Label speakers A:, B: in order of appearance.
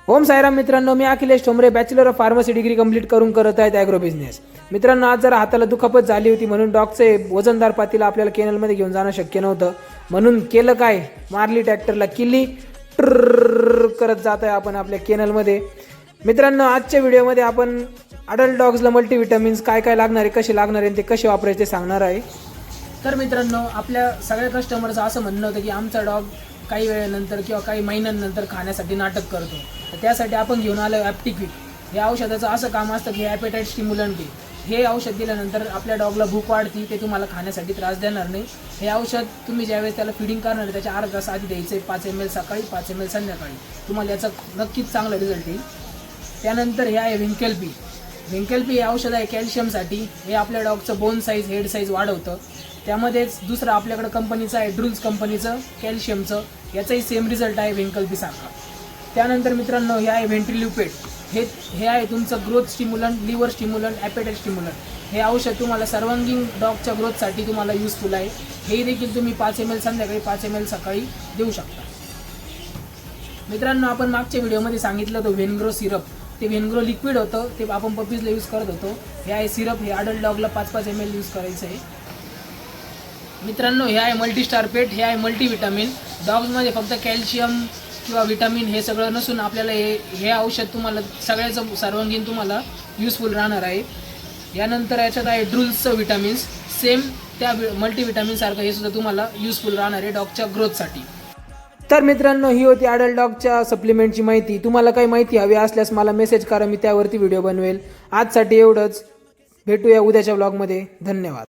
A: ओम साईराम मित्रांनो, मी Akhilesh Thombare bachelor of pharmacy degree complete करून करत आहेत ॲग्रो बिझनेस. मित्रांनो, आज जरा हाताला दुखापत झाली होती म्हणून डॉगचे वजनदार पातीला आपल्याला केनलमध्ये घेऊन जाणं शक्य नव्हतं. म्हणून केलं काय, मारली ट्रॅक्टरला किल्ली करत जात आहे आपण आपल्या केनलमध्ये. मित्रांनो, आजच्या व्हिडिओमध्ये आपण अडल्ट डॉग्सला मल्टीविटामिन्स काय काय लागणार आहे, कसे लागणार आहे, ते कसे वापरायचे सांगणार आहे. तर मित्रांनो, आपल्या सगळ्या कस्टमरचं असं म्हणणं होतं की आमचा डॉग काही वेळेनंतर किंवा काही महिन्यांनंतर खाण्यासाठी नाटक करतो. तर त्यासाठी आपण घेऊन आलो ॲप्टिक्विक. हे औषधाचं असं काम असतं की ॲपेटाईट स्टिम्युलंट आहे. हे औषध दिल्यानंतर आपल्या डॉगला भूक वाढती, ते तुम्हाला खाण्यासाठी त्रास देणार नाही. हे औषध तुम्ही ज्यावेळेस त्याला फिडिंग करणार आहे त्याच्या अर्धा तास आधी द्यायचं आहे. 5 ml सकाळी, 5 ml संध्याकाळी. तुम्हाला याचा नक्कीच चांगला रिझल्ट येईल. त्यानंतर हे आहे विंकेलपी. विंकेलपी हे औषध आहे कॅल्शियमसाठी. हे आपल्या डॉगचं बोन साईज, हेड साईज वाढवतं. त्यामध्येच दुसरं आपल्याकडं कंपनीचं आहे ड्रूल्स कंपनीचं कॅल्शियमचं, याचाही सेम रिझल्ट आहे विंकल्पी सारखा. त्यानंतर मित्रांनो, हे आहे व्हेंट्रिल्युपेट. हे आहे तुमचं growth stimulant, liver stimulant, appetite stimulant. हे औषध तुम्हाला सर्वांगीण डॉगच्या ग्रोथसाठी तुम्हाला युजफुल आहे. हे देखील तुम्ही 5 ml संध्याकाळी, 5 ml सकाळी देऊ शकता. मित्रांनो, आपण मागच्या व्हिडिओमध्ये सांगितलं होतं व्हेनग्रो सिरप. ते व्हेनग्रो लिक्विड होतं, ते आपण पपीजला यूज करत होतो. हे आहे सिरप. हे अडल्ट डॉगला 5-5 ml यूज करायचं आहे. मित्रांनो, हे आहे मल्टीस्टार पेट. हे आहे मल्टीविटामिन. डॉग्समध्ये फक्त कॅल्शियम किंवा विटामिन हे सगळं नसून आपल्याला हे औषध तुम्हाला सगळ्याचं सर्वांगीण तुम्हाला युजफुल राहणार आहे. यानंतर याच्यात आहे ड्रूल्सचं विटामिन्स. सेम त्या मल्टीविटामिनसारखं हे सुद्धा तुम्हाला युजफुल राहणार आहे डॉगच्या ग्रोथसाठी. तर मित्रांनो, ही होती अडल्ट डॉगच्या सप्लिमेंटची माहिती. तुम्हाला काही माहिती हवी असल्यास मला मेसेज करा, मी त्यावरती व्हिडिओ बनवेल. आजसाठी एवढंच. भेटूया उद्याच्या व्लॉगमध्ये. धन्यवाद.